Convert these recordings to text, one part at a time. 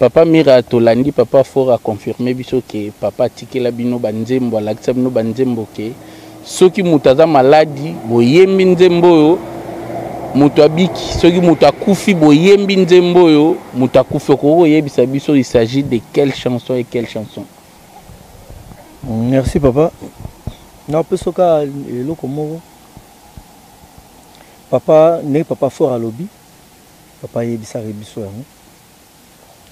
Papa Mira Tolandi, papa fort a confirmé biso que papa tikela bino banzembo alakisa bino banzembo ke soki mutaza maladi boyembi nzembo yo mutu abiki soki mutu akufi boyembi nzembo yo mutu akufi ko yebisa biso il s'agit de quelle chanson et quelle chanson. Merci papa. Na pesoka eloko moko. Papa ne papa fort à lobby. Papa yebisa biso yango.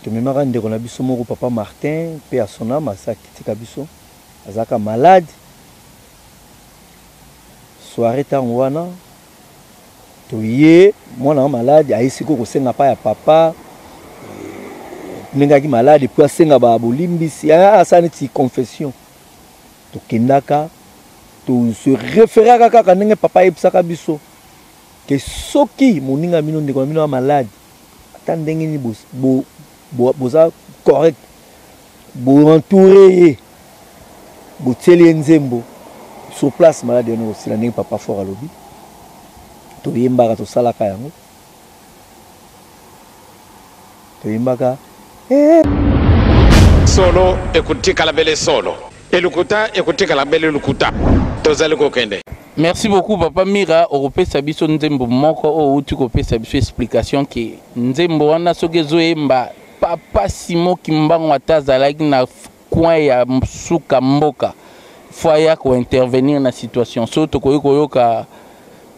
Que me mara ndeko na biso moko papa Martin pe asona masaki tika biso azaka malade soirée tangwana to ye mwana malade aisiko ko senga pa ya papa nengaki malade puis asenga ba bolimbisi asani ti confession to kindaka to se référer kaka ndenge papa yebisaka biso que soki moninga mino ndeko mino malade atandenge ni boza correct bo entouré bo teli nzembo sur place malade no aussi la ndenge papa fort à lobby to yembaka to salaka yango to yembaka solo ekutika la belle solo elukuta ekutika la belle lukuta tozali kokende. Merci beaucoup papa Mira Europe Sabiso nzembo moko o uti ko pesa biso explication que nzembo wana soki zoyemba papa Simo Kimbango atazalaki na coin ya msuka mboka foya ko intervenir na situation so to koyoka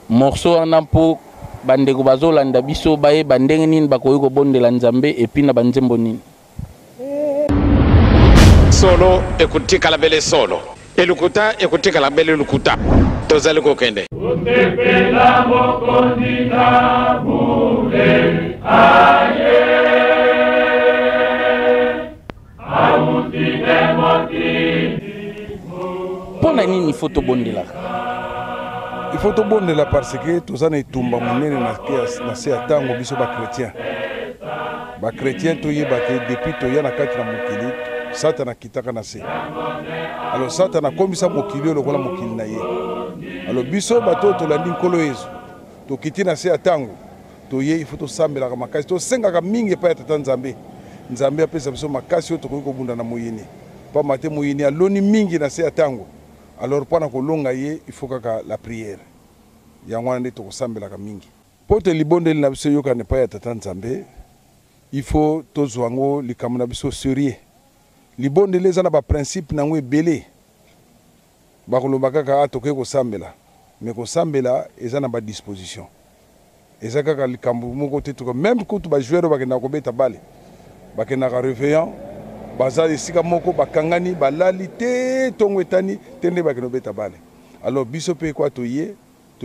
morceau wana po bandeko bazolanda biso baye bandenge nini bakoyiko bondela nzambe et puis na banzembo nini solo ekutika la belle solo elukuta ekutika la belle lukuta tozali kokende. Utepela mokondi na bule aye amutine moti pona nini photo bondela. Il faut te bondela parce que tous en etumba monene na se atango biso ba chrétien. Ba chrétien to yeba que depuis to yana kati na mokili Satana kitaka na se. Alors Satana komisa mokili lokola mokili na ye. Alors biso bato to landi nkolo Yesu. To kiti na se atango. To ye il faut to sambela ka makasi to senga ka mingi pa tata Nzambe. Nzambe apesa biso makasi to ko bunda na moyini. Pa mate moyini aloni mingi na se atango. Alors pour kolonga ye il faut kaka la prière. Yangwana nde to kosambela ka mingi. Pote libondeli na biso yoka ne pa ya tata Nzambe. Il faut to zwango likamuna biso sérieux. Libondeli ezana ba principe nango ebele. Ba koloba kaka atoke kosambela. Mais kosambela ezana ba disposition. Ezaka kaka likambu moko te to même kutu ba joueur ba kena kobeta bale. Ba kena ka réveillant bazali sika moko bakangani balali te tongo etani tende ba kena beta bale. Alors biso pe kwa to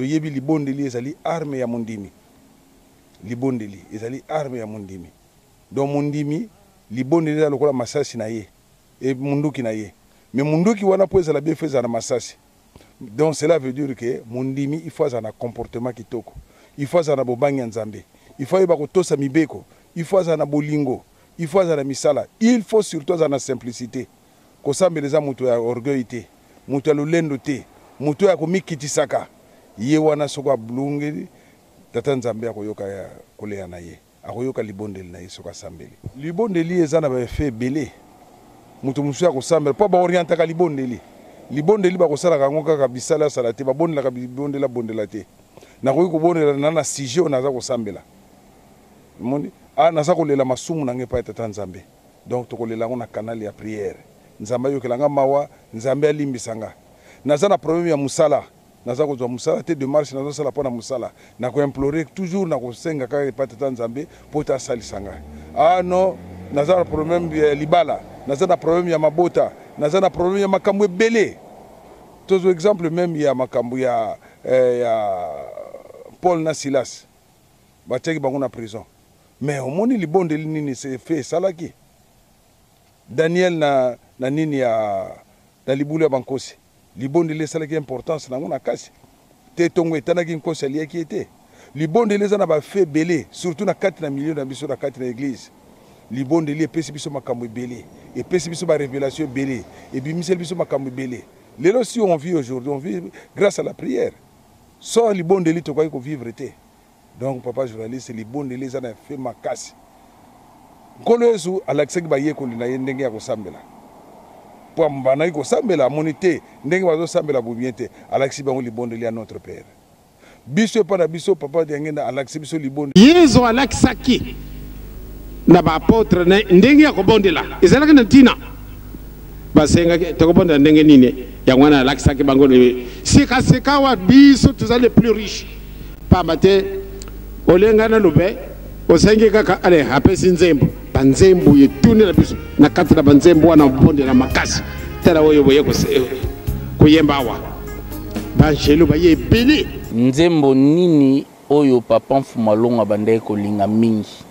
yebi libondeli ezali arme ya mondimi. Libondeli ezali arme ya mondimi. Donc mondimi libondeli za lokola masasi na ye et munduki na ye. Mais munduki wana po ezala bien feza na masasi. Donc cela veut dire que mondimi il faut un comportement kitoko. Il faut un bobangi nzambe. Il faut yeba ko tosa mibeko. Il faut un bolingo. Il faut un misala. Il faut surtout un simplicité. Ko sambeleza mutu ya orgueil te. Mutu ya lulendo te. Mutu ya komikitisaka. Ye wana soko blungeli tata Nzambe akoyoka ya kolea na ye. Akoyoka libondeli na ye soko sambeli. Libondeli ezana ba fait belé. Mutu musu ya kosambela pa ba orientaka libondeli. Libondeli ba kosala kango kaka bisala salate ba bondela ka bondela bondela te. Na koyi ko bondela na sujet na za kosambela. Mondi naza kolela masumu na nge pa tata Nzambe. Donc to kolela ngo na canal ya prière. Nzambe yokelanga mawa, Nzambe alimbisanga. Naza na problème ya musala. Naza kozwa musala te de marche naza sala pona musala. Na ko implorer toujours na ko senga ka pa tata Nzambe po ta salisanga. Ah non, naza na problème ya libala, naza na problème ya mabota, naza na problème ya makambo ebele. Tozo exemple même ya makambo ya Paul na Silas. Bateki bango na prison. Mais au moni libondeli nini se fait salaki. Daniel na nini ya na libulu ya bankosi. Libondeli salaki importance nango na kasi. Te tongo etanaki nkosi aliaki ete. Libondeli za na ba fait belé surtout na kati na milieu na biso na kati na église. Libondeli epesi biso makambo belé. Epesi biso ba révélation belé. Et bimisel biso makambo belé. Lelo si on vit aujourd'hui, on vit grâce à la prière. Sans libondeli to quoi ko vivre te. Donc papa journaliste libondeli za na fait makasi. nkolo yesu alakisaki bayekoli na ye ndenge ya kosambela po mbana ko sambela monite ndenge bazo sambela bobien te alakisi bango libondeli ya notre père biso pa na biso papa ngenda alakisi biso libondo yezo alakisaki na ba apôtre ndenge ya kobondela ezalaka na tina basenga tokobonda ndenge nini ya ngwana alakisaki bango sika wa biso tuzale plus riche pamba te olenga na lube osengi kaka ale apesi nzembo banzembo yetune na biso na kati na banzembo wana bonde na makasi tala oyo boye kuyemba wa banjelo baye beli nzembo nini oyo papa Mfumalongo bandai kolinga mingi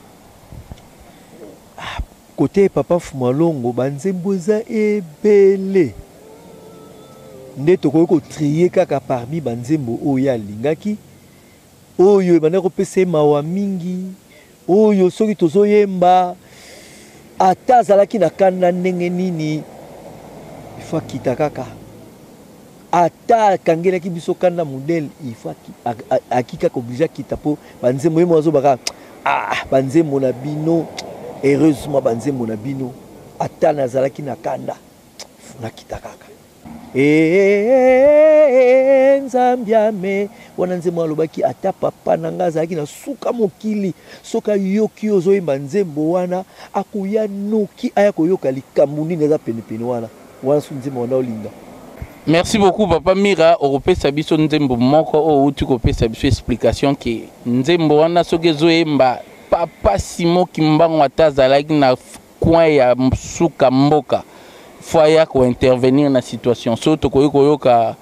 côté papa Mfumalongo banzembo za ebele nde tokoki kotrier kaka parmi banzembo oyo alingaki oyo bana kopesa mawa mingi oyo soki tozoyemba ata azalaki na kanda ndenge nini ifa kita kaka ata akangelaki biso kanda modele ifa akika oblige kita po banzembo ye mwazo baka banzembo na bino heureusement banzembo na bino ata nazalaki na kanda funa kita kaka nzambiame wana nzembo alobaki ata papa nanga azalaki na suka mokili soka yoki ozoyemba nzembo wana akoya noki aya koyoka likambo nini eza penepene wana su nzembo wana olinga. Merci beaucoup papa Mira okopesa biso nzembo moko o uti kopesa biso explication ke nzembo wana soki ezoyemba papa Simo Kimbangu ata azalaki na coin ya suka mboka foya ko intervenir na situation so to koyoka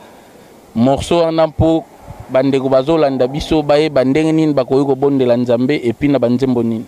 morceau wana po bandeko bazolanda biso baye bandenge nini bakoyiko bondela nzambe epi na banzembo nini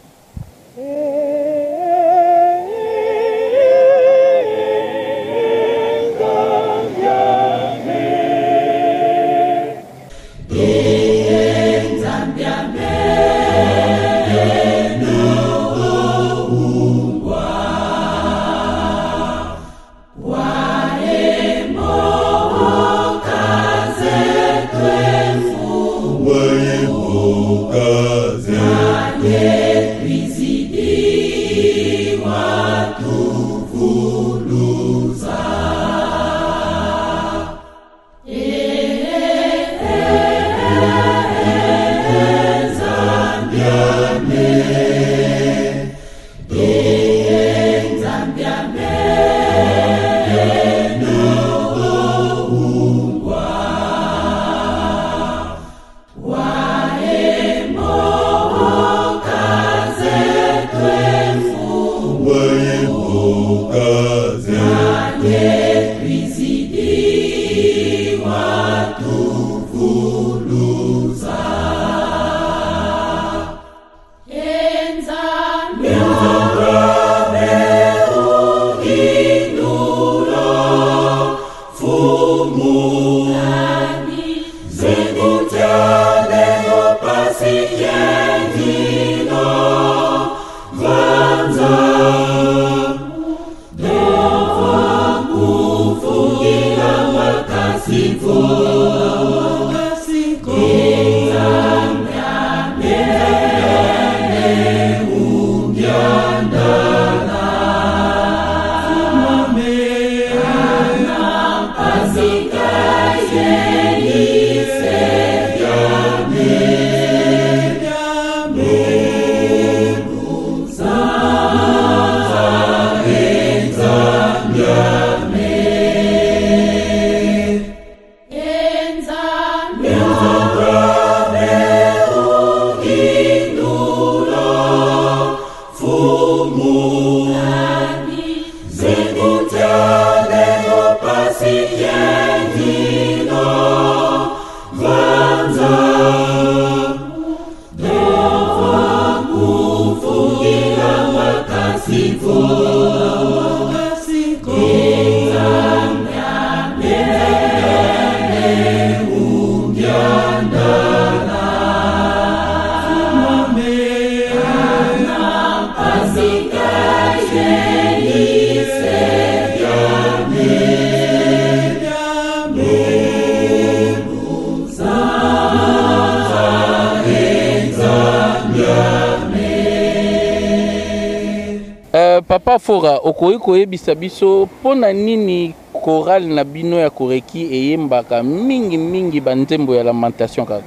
Papa Fora, okoyi koyebisa biso pona nini chorale na bino ya koreki eyembaka mingi banzembo ya lamentation kaka.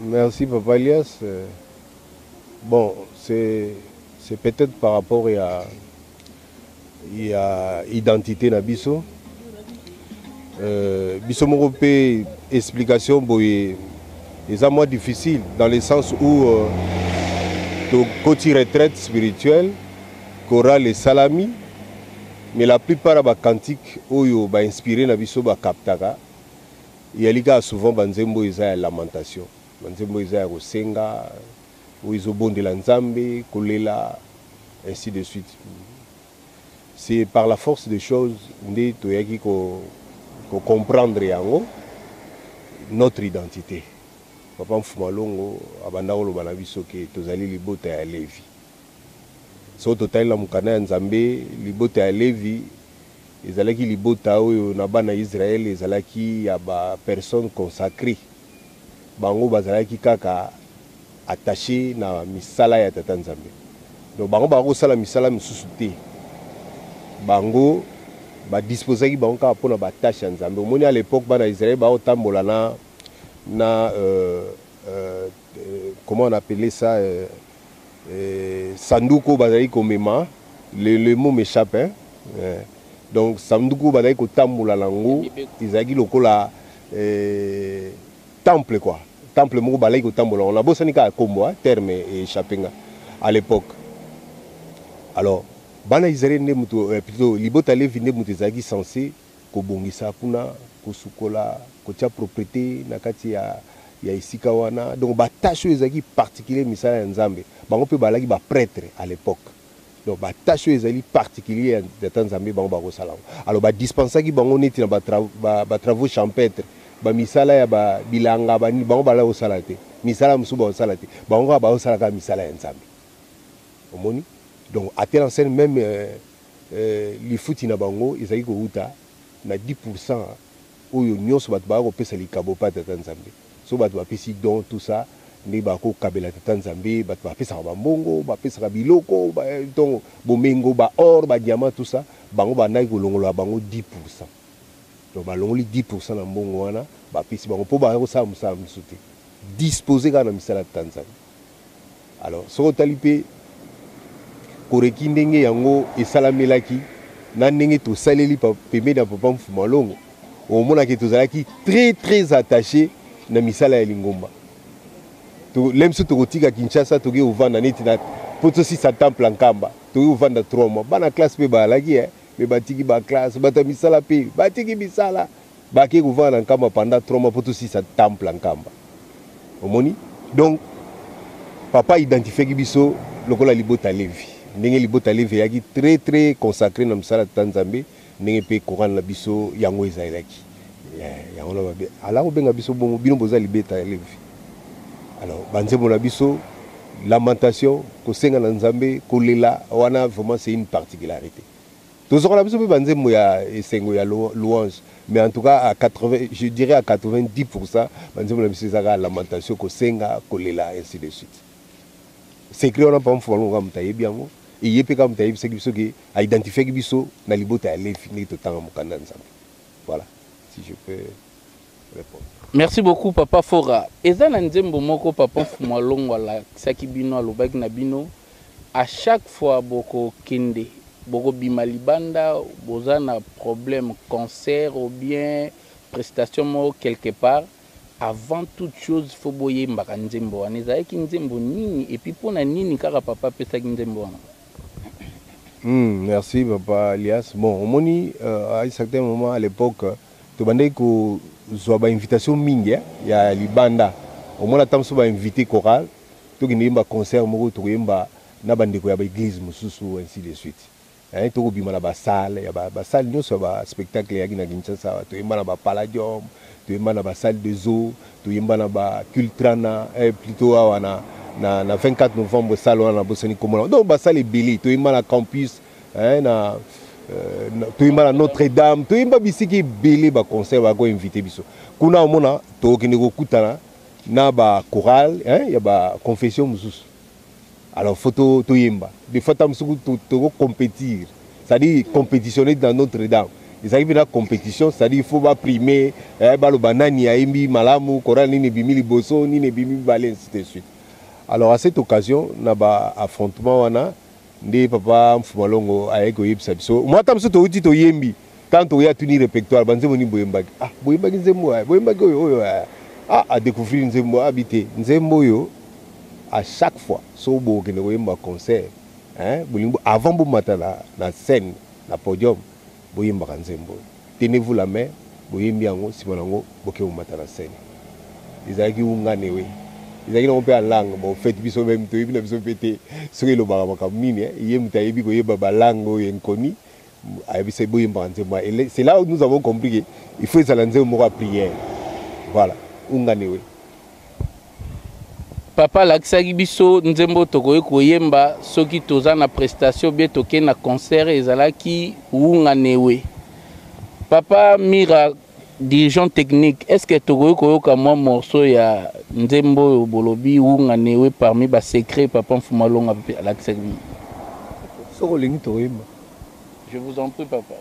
Merci Papa Elias. Bon, c'est peut-être par rapport à identité na biso. Biso morope explication boye les moins difficile dans le sens où côté retraite spirituelle, chorale et salami, mais la plupart des cantiques oyo ba inspiré na biso ba kaptaka. Il y a souvent banzembo isa lamentation, banzembo isa rosenga, ou iso bon de la nzambe, kolela, ainsi de suite. C'est par la force des choses ndé toyaki ko comprendre yango notre identité. Papa Mfumalongo abanda koloba na biso ke tozali libota ya Levi. So total la mukana ya Nzambe libota ya Levi ezalaki libota oyo na bana Israël ezalaki ya ba personne consacrée. Bango bazalaki kaka attaché na misala ya Tata Nzambe. Donc bango bako sala misala misusu te. Bango ba disposaki bango ka pona ba tâche ya Nzambe. Omoni à l'époque bana Israël ba otambola comment on appelait ça sanduko bazali komema le mot m'échappe hein? Donc sanduko bazali ko tambola lango izaki lokola temple quoi, temple moko bazali ko tambola on a bosani ka kombo terme échappé à l'époque. Alors bana Israël ne muto plutôt libota Levi ne muto zaki censé ko bongisa kuna ko sukola ko tia propriété na kati ya isika wana. Donc ba tâche ezaki particulier misala ya Nzambe bango pe balaki ba prêtre à l'époque. Donc ba tâche ezali particulier de Nzambe bango ba kosala. Alors ba dispensaki bango neti na ba travaux champêtres ba misala ya ba bilanga bani bango bala kosala te misala musu ba kosala te bango ba kosala ka misala ya Nzambe. Omoni. Donc à tel enseigne même les fouti na bango ezali ko uta na 10% oyo nyonso bato ba ko pesa likabo pa Tata Nzambe. So bato ba pesi don tout ça ne ba ko kabela Tata Nzambe bato ba pesa ba mbongo ba pesa biloko ba donc bomengo ba or ba diamant tout ça bango ba nai ko longola bango 10%. Donc ba longoli 10% na mbongo wana ba pesi bango po ba ko sa musa musuti disposer ka na misala Tata Nzambe. Alors so talipe koreki ndenge yango esalamelaki na ndenge to saleli pa pembe na Papa Mfumalongo omona ke tozalaki très attaché na misala ya Lingomba. To lemso to kotika Kinshasa to ge ovanda neti na poto si sa temple Nkamba to ge ovanda 3 mois bana classe pe ba laki me batiki ba classe bata misala pe batiki misala ba ke ovanda Nkamba pendant 3 mois poto si sa temple Nkamba. Omoni donc papa identifié ki biso lokola libota Levi. Ndenge libota Levi yaki très consacré na misala Nzambe ndenge pe korana na biso yango ezalaki. Yango na ba ala obenga biso bongo bino boza libeta Levi. Alors banzembo na biso lamentation kosenga na Nzambe kolela wana vraiment c'est une particularité. Tozoko na biso pe banzembo ya esengo ya louange mais en tout cas à 80 je dirais à 90% banzembo na biso ezaka lamentation kosenga kolela ainsi de suite. C'est créé on a pas mfolo ngam tayebi yango et yepe kam tayebi c'est biso ki a identifier biso na libota ya Levi ni totanga mukanda Nzambe. Voilà si je peux répondre. Merci beaucoup Papa Fora. Eza na nzembo moko Papa Mfumalongo la saki bino alobaki na bino à chaque fois boko kende boko bima libanda boza na problème cancer ou bien prestation mo quelque part avant toute chose il faut boyer mbaka nzembo wana ezalaki nzembo nini et puis pona nini kaka papa pesaki nzembo wana. Merci Papa Elias. Bon omoni à un certain moment à l'époque to bandai ko zwa ba invitation mingi ya libanda omona tamso ba invité chorale to kinimba concert moko to yemba na bandeko ya ba église mususu ainsi de suite to ko bima na ba salle ya ba salle nyonso ba spectacle ya kina Kinshasa to yemba na ba Palladium to yemba na ba salle de zoo to yemba na ba Cultrana plutôt wana na 24 novembre salle wana bosani komona donc ba salle ebele to yemba na campus na toyimba na Notre-Dame toyimba bisiki belé ba concert ba ko invité biso kuna omona to kende ko kutana na ba chorale ya ba confession mususu Alors photo toyemba des fois tam suku to compétir, c'est-à-dire compétitionner dans Notre-Dame. Ils arrivent à la compétition, c'est-à-dire il faut pas primer balo banani aimbi malamu koral ni bimi liboso ni bimi balé ainsi de suite. Alors à cette occasion na ba affrontement wana ndé papa Mfumalongo ayeko yebisa biso moi tam to uti to yembi quand to ya tuni répertoire banze moni boyemba boyemba nzembo boyemba oyo à découvrir nzembo habiter nzembo yo à chaque fois so bo kene boyemba concert avant bo matala na scène na podium boyemba nzembo tenez-vous la main boyembi yango simonango boke bo matala scène izaki unganewe izaki na mpe langue bon fait biso même to yebina biso pété soki lo baka makamini yemta yebi ko yeba ba langue oyo enkoni ayebisa boyemba nzembo c'est là où nous avons compris il faut ça nzembo moko prière voilà unganewe papa lakisaki biso nzembo tokoki koyemba soki toza na prestation bien toke na concert ezalaki unganewe. Papa Mira, dirigeant technique, est-ce que tokoki koyoka mwa morceau ya nzembo bolobi unganewe parmi ba secret papa Mfumalongo lakisaki soko lingi toyemba? Je vous en prie papa.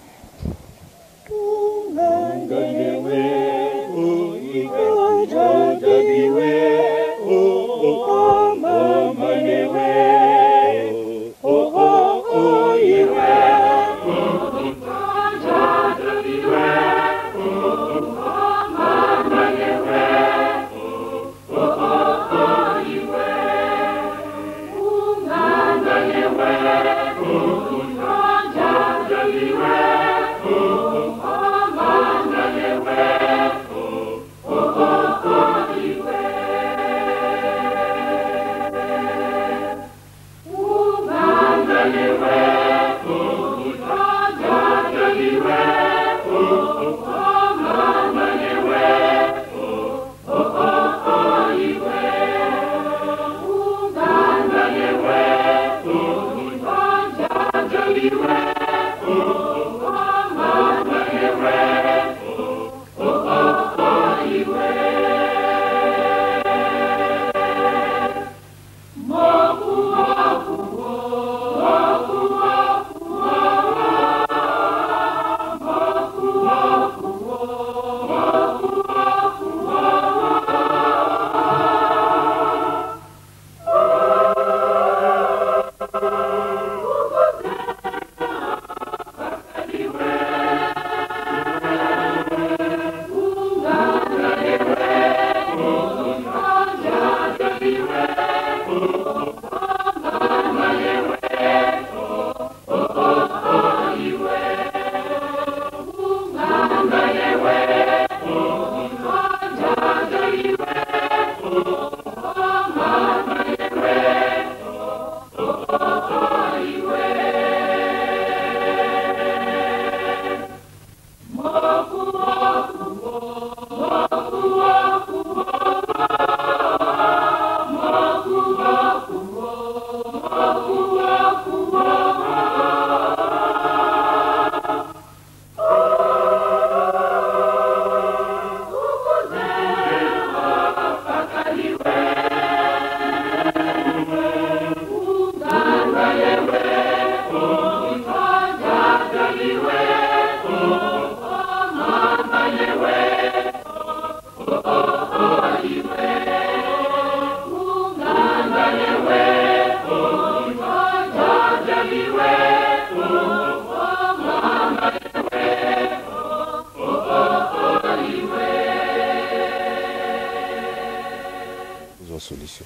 Solution.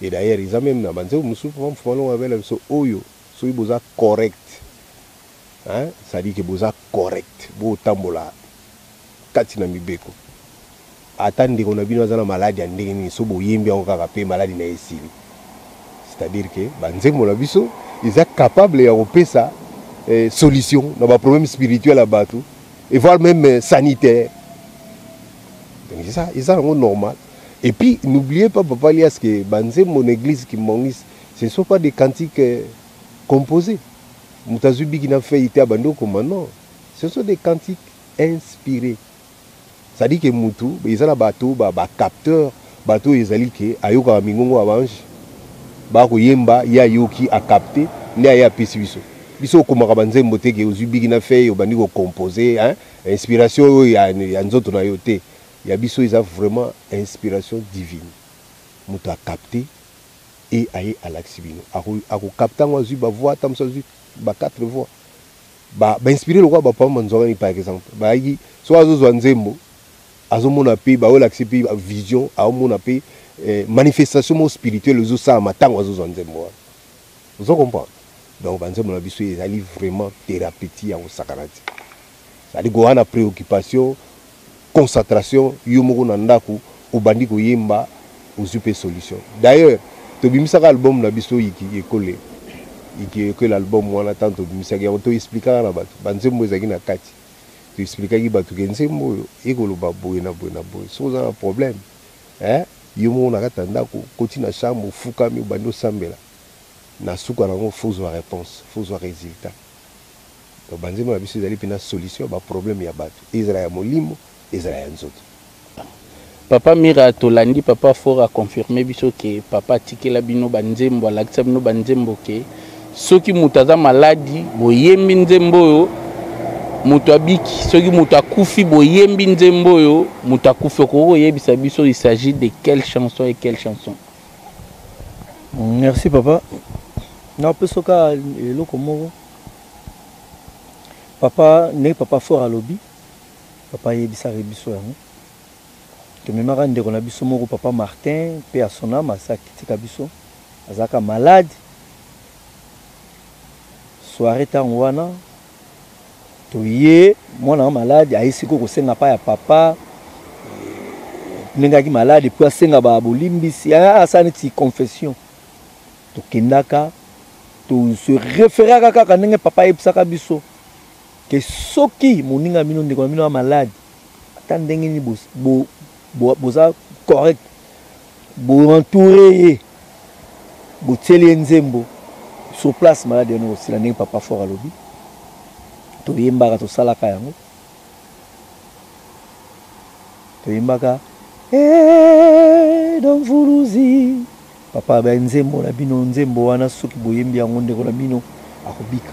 Et d'ailleurs, ils ont même demandé au Mfumalongo avec la so oyo, so iboza correct. Hein? Ça dit que boza correct. Bo tambola. Katina mibeko. Attendez qu'on a bien dans la maladie en déni so bo yembi on ka payer maladie na esili. C'est-à-dire que banzemo la biso, ils sont capables de faire ça solution dans les problèmes spirituels à Batou et voire même sanitaire. Donc c'est ça, c'est normal. Et puis, n'oubliez pas, papa Elias, que mon église qui m'ongise, ce ne sont pas des cantiques composés. Moutazubi qui n'a fait ité à Bando comme non. Ce sont des cantiques inspirés. Ça dit que ils ont un bateau, un capteur, bateau, ils ont dit que Ayoka Mingongo avance. ba ko yemba ya yoki a capter ne ya pesi biso biso ko makaba nzembo te ke ozubiki na fe yo bandi ko composer hein inspiration ya nzoto na yo te ya biso ils ont vraiment inspiration divine muto a capter et aye à l'axibino a ko capter ngwa zu ba voix tam so zu ba 4 voix ba inspirer le roi ba pa manzorani par exemple ba yi so azo nzembo azo mona pe ba ola xipi vision a mona pe manifestation spirituelle aux ça matango azo nzembo vous comprenez donc banzembo na biso ezali vraiment thérapeutique en sakanati ça dit go na préoccupation concentration yo moko na ndako obandi ko yemba ozupe solution d'ailleurs to bimisaka album na biso iki ekole que l'album wana tanto bimisaka to expliquer na bato banzembo ezaki na kati to expliquer ki bato ke nzembo ekolo baboye na boye so za problème yo moko na kata ndako continue na chambre fukami obandi osambela na suka nango faut réponse faut résultat donc banzembo na biso ezali pena solution ba problème ya bato ezala ya molimo ezala ya nzoto. Papa Mira tolandi papa fort a confirmé biso que papa tikela bino banzembo alakisa bino banzembo ke soki mutaza maladi boyembi nzembo yo mutu abiki soki mutu akufi boyembi nzembo yo mutu akufi ko yebisa biso il s'agit de quelle chanson et quelle chanson. Merci papa. Na pesoka eloko moko. Papa ne papa fort à lobby. Papa yebisa biso yango. Que même rende qu'on a biso moko papa Martin pe à son âme ça kitika biso. Azaka malade. Soirée tangwana. Toye mwana malade aisiko ko senga pa ya papa. Nengaki malade puis senga ba bolimbisi asani ti confession. To kendaka to se référer kaka nenge papa ebisaka biso. Que soki moninga mino ndeko mino malade. Atandenge ni boza correct. Bo entouré. Bo teli nzembo. Sur place malade no aussi la nenge papa fort à lobby. To yembaka to salaka yango. To yembaka donc Vuluzi. Papa ba nzembo na bino nzembo wana soki boyembi yango ndeko na bino akobika.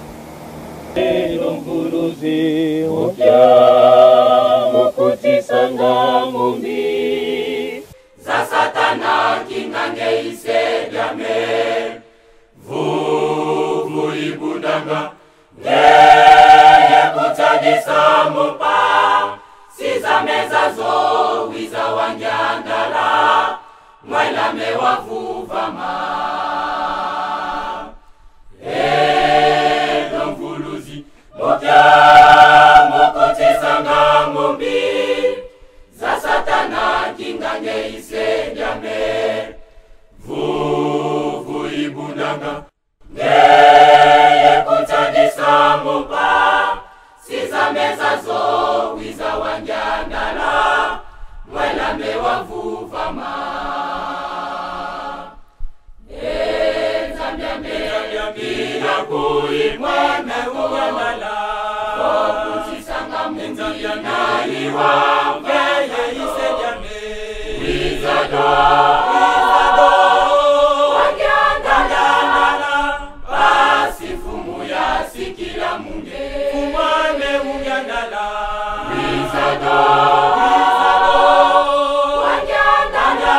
Donc Vuluzi okia mokuti sanga mumbi za satana kingange ise biame vuvu ibudanga ngeye kutagisa mopa siza meza zo wiza wangyandala mwela mewavu vama donc Vuluzi mokia mokuti sanga mumbi za satana kingange ise biame vuvu ibudanga ngeye kutagisa mopa siza meza zo wiza wangyandala mwela mewavu vama Bila kui mweme uwamala Wakutisanga mwendia na iwa Veye ise jame Wizado Wangyandala Basi fumu ya sikila munge Fumane ungyandala Wizado Wangyandala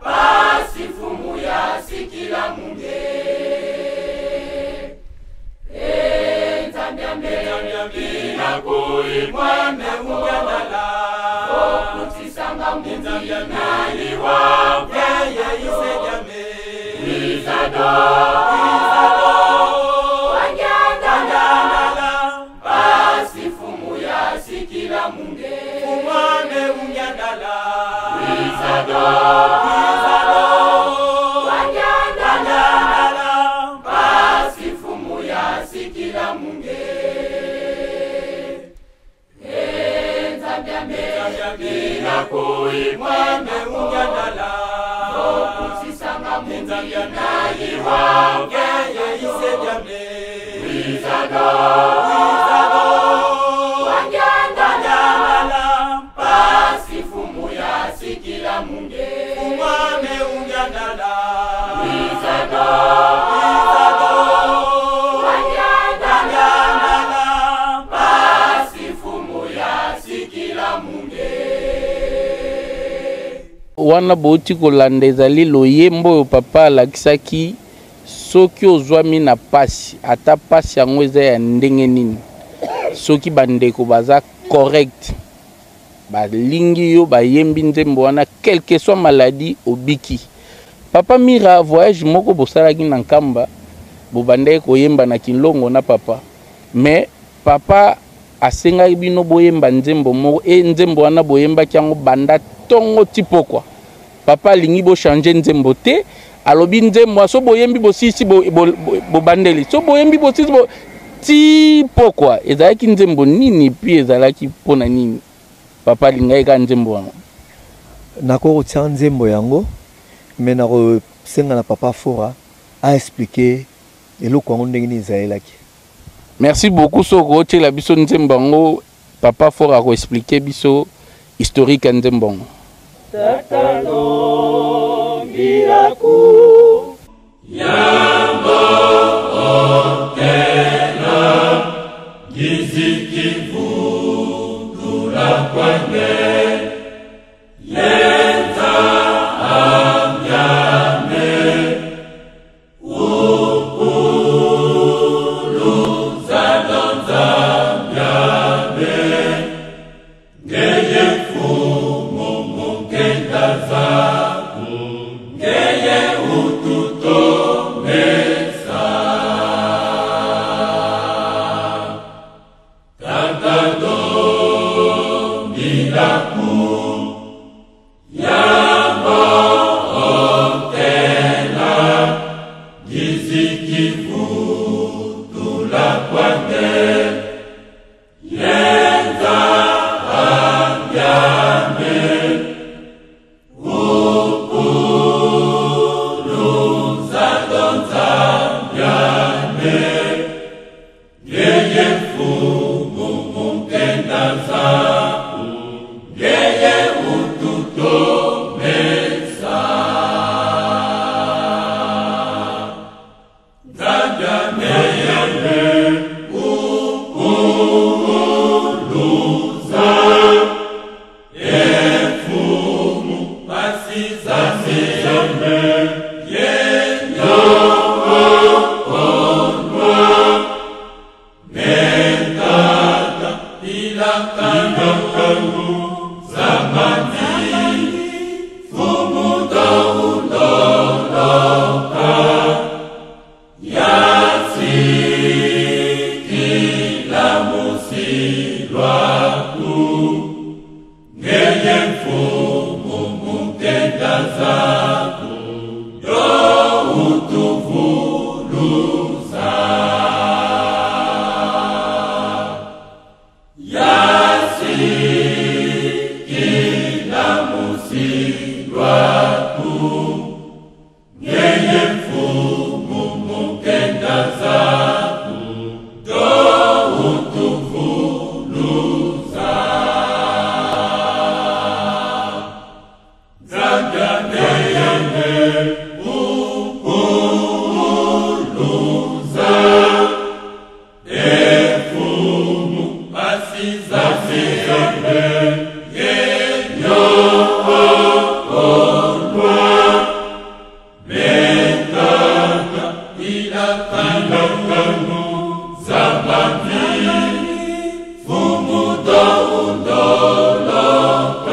Basi fumu ya sikila munge Bila kui mweme uwamala Wakutisanga mwendia na iwa Veye ise jame Wizado Wangyandala Basi fumu ya sikila munge Fumane ungyandala Wizado Wangyandala Basi fumu ya sikila munge Bila kui mweme ungyandala Wakutisanga mwendia na iwa Veye ise jame Wizado Wangyandala Basi fumu ya sikila munge Fumane ungyandala wana bouti kolanda ezali loyembo oyo papa alakisaki soki ozwami na pasi ata pasi yango eza ya ndenge nini soki bandeko baza correct balingi yo bayembi nzembo wana quelque soit maladie obiki. Papa Mira voyage moko bosalaki na nkamba bobandaki koyemba na Kilongo na papa, mais papa asenga bino boyemba nzembo moko nzembo wana boyemba kyango banda tongo tipo kwa papa lingi bo changer nzembo te alobi nzembo so boyembi bo sisi bo bandeli so boyembi bo sisi bo tipo kwa ezalaki nzembo nini pi ezalaki pona nini papa linga eka nzembo wana nako tia nzembo yango mais nako senga na papa Fora a expliquer eloko yango ndenge ni ezalaki. Merci beaucoup Soko la biso nzembango papa Fora ko expliquer biso historique nzembongo. Tatalo miraku yamba otena gizikivu dula kwande yenza amyame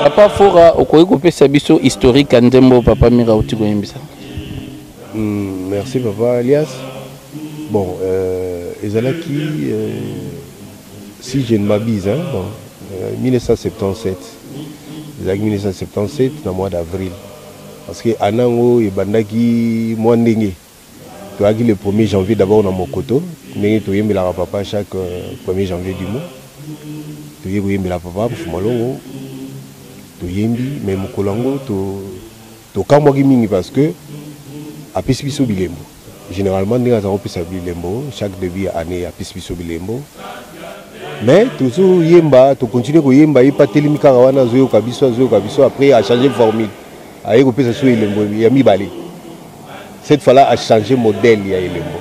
Papa Fora okoki kopesa biso historique nzembo papa Mira utiko yembisa. Merci papa Elias. Bon, ezalaki si je ne m'abuse hein, bon, 1977. Ezalaki 1977 dans le mois d'avril. Parce que anango e bandaki mois ndenge. Toaki le 1er janvier d'abord dans Mokoto, ndenge toyembela papa chaque 1er janvier du mois. Toyembela papa pour Malongo. Yembi mais mokolango to kamwaki mingi parce que apesi biso bilembo généralement ndenge azango pesa bilembo chaque début année apesi biso bilembo mais toujours yemba to continuer ko yemba ipa telemi kaka wana zoyoka biso après a changé formule aye ko pesa so bilembo ya mibale cette fois là a changé modèle ya elembo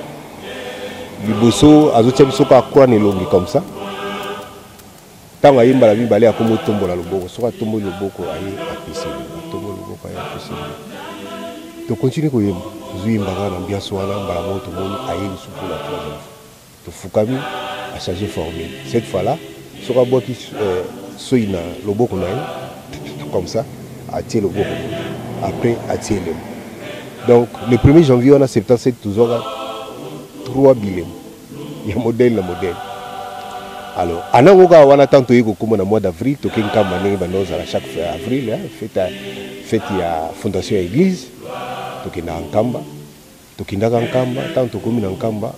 liboso azotia biso ka croix nelongi comme ça. Tant que yimba la mibale akomo tombola loboko soka tombo loboko aye apesi tombo loboko papa ya peseli to continue koyemba tozoyembaka na ambiance wana mbala moko tomoni aye lisusu mpona troisième tofukami achange formule cette fois là soki abwaki soi na loboko na ye comme ça atie loboko après atie elemo donc le 1er janvier wana 77 tozwaka 3 bilemo ya modèle na modèle. Alors, anango ka wana tant toyeko comme na mois d'avril toke nkamba ndenge banozala chaque avril fête ya fondation ya église tokenda nkamba tokindaka nkamba tant tokomi na nkamba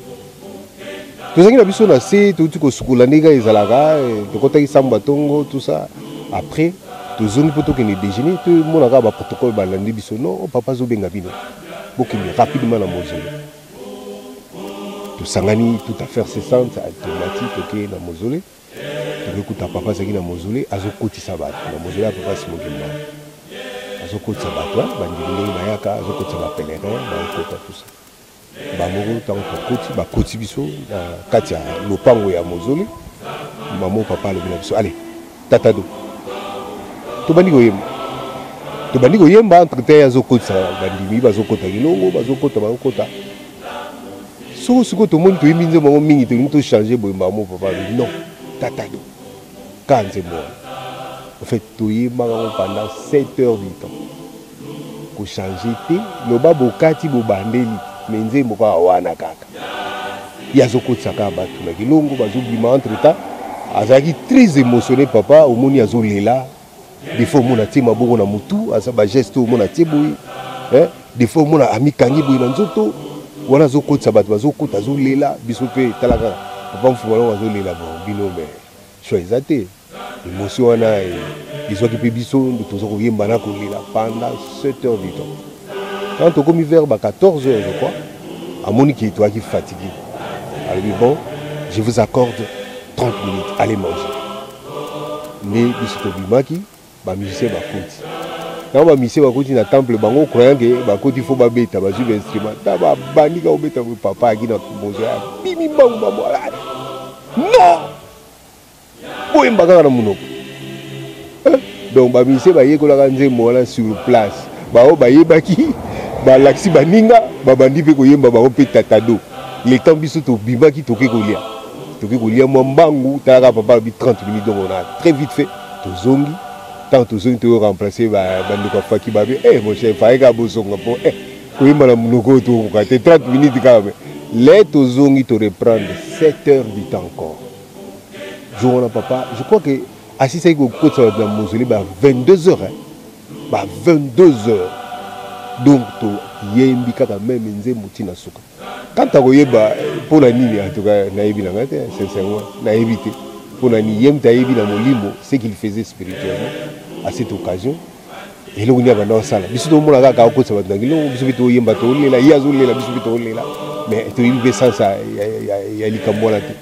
tozangi na biso na se touti kosukula ndenge ezalaka tokotaki samba tongo tout ça après tozongi po tokende déjeuner tomonaka ba protocole balandi biso non papa zobenga bino bokende rapidement na mausolée. Sangani tout à faire cessante automatique ok na mausolée tokuta papa zaki na mausolée azokotisa bato na mausolée papa simokimba azokotisa bato bandili bayaka azokotisa ba pèlerin bakota tout ça bamoko tant bakoti biso na kati ya lopango ya mausolée mamo papa le bina biso allez tatado tobandi koyemba entre temps azokotisa bandimi bazokota kilongo bazokota Soko tout le monde qui est mon mini to changer maman papa non tatado quand c'est moi en fait tout y pendant 7 heures du temps ko changer té no babo kati bo bandeli menze moko wana kaka ya zoko tsaka batu na kilongo bazobima entre temps azaki très émotionné papa au moni azolela des fois mona tima boko na mutu asa ba geste mona tiboyi des fois mona amikangi boyi na nzoto wana zokotisa bato bazokota azolela biso mpe talaka papa mfuma longo azolela bon bino me choix eza te émotion wana ezwaki mpe biso toza koyemba na kolela pendant 7 heures du temps quand tokomi vers 14 heures je crois amoni ki toaki fatigué alobi bon je vous accorde 30 minutes allez manger nde biso tobimaki bamusicien bakoti quand ba misi bakoti na temple bango croyant que bakoti faut babeta bazwi ba instrument ta ba bandi ka obeta papa aki na mozo bimi bango ba mola non boye mbaka na munoko donc ba misi ba yekola ka nzembo wana sur place ba o ba yebaki ba laksi baninga ba bandi pe koyemba ba pe tatado le temps biso to bimaki toke kolia mo mbangu ta ka papa bi 30 minutes donc on a très vite fait to zongi tant tous ceux qui ont remplacé Bandeko Faki Babi, mon chef, il a besoin de 30 minutes quand même. Les Tozongi te reprendre 7 heures du temps encore. Je vois papa, je crois que si c'est que côté dans le mausolée, 22 heures. 22 heures. Donc, il y a un bika quand même une zémoutina souka. Quand tu as pour la nuit, en tout cas, naïbi la matin, sincèrement, naïvité. Pour la nuit, il y a un limbo, ce qu'il faisait spirituellement. À cette occasion, et là on y a dans ça. Biso to mona ka ko tsaba ngilo biso to yemba to lela yazo lela biso to lela mais to yimbe sans ça ya likambola te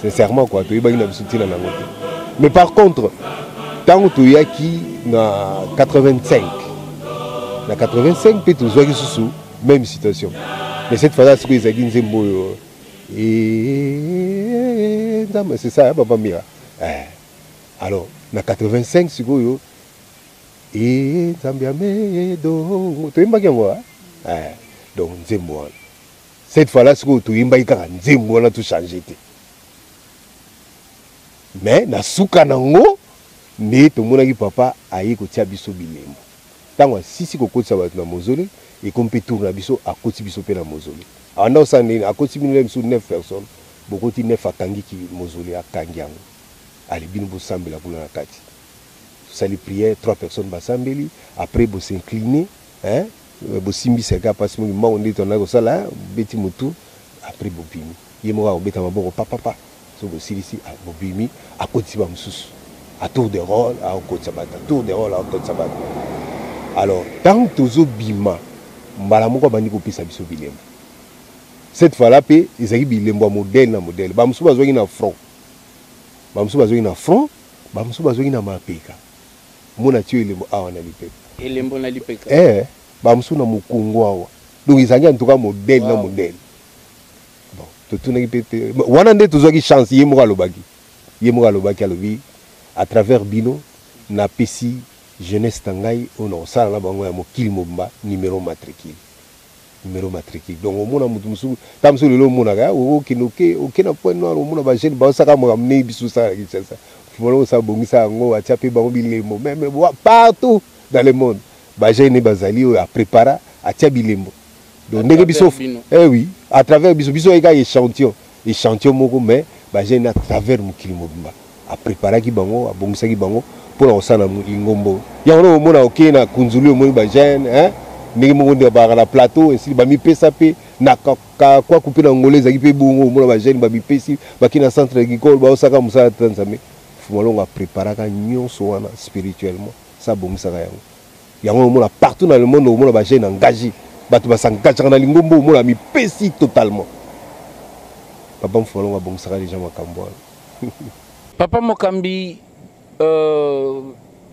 sincèrement quoi to yeba ina biso tina na ngote mais par contre tant to yaki na 85 pe to zoaki susu même situation mais cette fois là ce que ezaki nzembo et c'est ça papa mira alors na 85 sikoyo et Zambia medo to imba kyango donc nzembo cette fois là sikoyo to imba ikaka nzembo na to changer te mais na suka nango ne to mona ki papa ayi ko tia biso bilembo tango sisi ko kotsa ba na mozole et comme peut tourner biso a koti biso pe na mozole anda osane a koti biso biso 9 personnes bokoti 9 akangi ki mozole akangi yango. Allez, bien vous semblez la boule à kati. Vous allez prier 3 personnes basambeli. Après vous s'incliner, hein? Vous simbi c'est gars parce que moi on est en ago ça là, beti mutu. Après vous bimi. Yemora au beta maboko papa. So vous ici à vous bimi à côté de msus. À tour de rôle à côté sabata. Tour de rôle à côté sabata. Alors tant tozo bima, malamoko bandi ko pisa biso bilem. Cette fois là pe ezaki bilembo modèle na modèle. Ba msu bazwaki na front. Bamsu bazoi na front, bamsu bazoi na mapeka. Mona tio elembo awa na lipeka. Elembo na lipeka. Bamsu na mukungu awa. Donc izangi en tout cas modèle na modèle. Bon, tout na kipete. Wana nde tozaki chance yemoka lobaki. Yemoka lobaki alobi à travers bino na pesi jeunesse tangai on sala na bango ya mokili mobimba numéro matricule donc au mona mutu musu tam so lelo mona ga o kinoke o kena point noir o mona ba jeune ba saka mo amne bisu sa kinshasa fumolo sa bongisa ngo atia pe bango bilembo même partout dans le monde ba jeune bazali o a préparer atia bilembo donc ndenge biso oui à travers biso eka échantillon moko mais ba jeune à travers mokili mobimba a préparer ki bango a bongisa ki bango pour osana ngombo ya ono mona okena kunzuli o mo ba jeune hein ndenge moko nde ba na plateau esi ba mi pesa pe na kwa couper na ngoleza ki pe bongo mona ba jeune ba mi pesi ba kina centre agricole ba osaka musala tanzame fumolonga préparer ka nyonso wana spirituellement ça bongisa yango mona partout dans le monde mona ba jeune engagé batu ba s'engage na lingombo mona mi pesi totalement papa mfolonga bongisa les gens makambo Papa Mokambi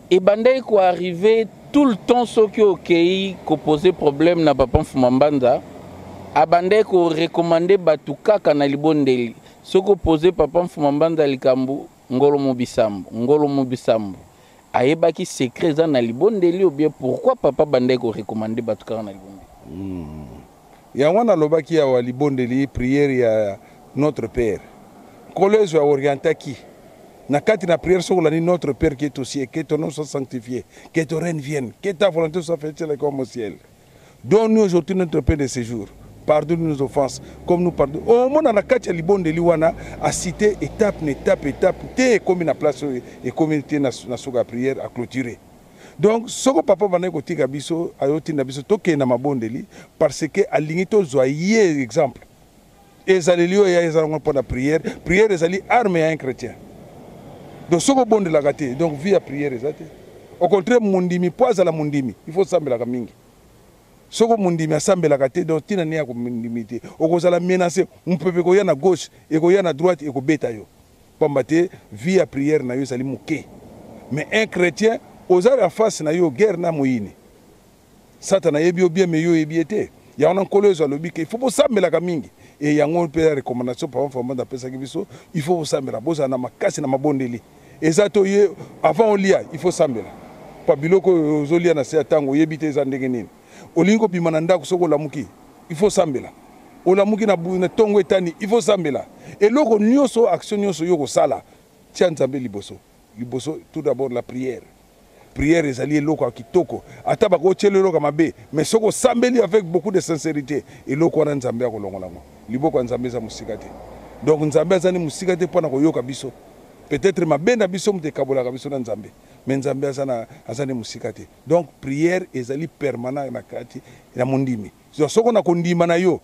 et bandai ko arrivé tout le temps ce qui OK ko poser problème na papa Mfumambanda abandai ko recommander batu kaka na libondeli ce ko poser papa Mfumambanda likambu ngolo mobisambo ayebaki secret za na libondeli ou bien pourquoi papa bandai ko recommander batu kaka na libondeli ya wana lobaki ya wa libondeli prière ya notre père collège wa orientaki na kati na prière sur notre Père qui est au ciel, que ton nom soit sanctifié, que ton règne vienne, que ta volonté soit faite comme au ciel. Donne-nous aujourd'hui notre pain de séjour. Pardonne-nous nos offenses, comme nous pardonnons. Au moment où on a kati libon de liwana a cité étape, t'es comme une place et communauté na soga prière à clôturer. Donc, ce que papa va dire que biso ayoti na biso toke na mabondeli parce que aligné to joyeux exemple. Et ça les lieux ya za pour la prière, prière ezali arme à un chrétien. Donc, ce bon de la gâté, donc vie à prière, au contraire, mundimi, poise à la mundimi, il faut s'embêter la gamingi. Ce que mundimi a s'embêter la gâté, donc tina n'est à mundimité. Au cause de la menacer, on peut y à gauche, et y à droite, et qu'on bêta yo. Pambate, vie à prière, na yo sali mouké. Mais un chrétien, aux arts en face, na yo guerre na moïne. Satan a bien, mais yo ébiété. Il y a un collège à l'objet, il faut pas s'embêter la gamingi. Et il y a une recommandation par exemple d'après ça il faut s'embêter la bosa na makasi na mabondeli. Et ça, avant Olia, il faut s'embêter. Pabiloko Zolia na se tango yebite za ndenge nini. Olingo bimananda kusoko la muki, il faut s'embêter. Ola muki na tongo etani, il faut s'embêter. Et loko nyoso action nyoso yoko sala. Tiens nzambe liboso. Liboso tout d'abord la prière. Prière est alliée loko kitoko. Ataba ko chele loko mabe, mais soko sambeli avec beaucoup de sincérité et loko na nzambe ko longolango. Liboko nzambe za musikate. Donc nzambe za ni musikate pona ko yoka biso. Peut-être ma bena biso mte kabola ka biso na nzambe. Mais nzambe azana musikate. Donc prière est alliée permanente na kati na mondimi. Soko na kondima na yo.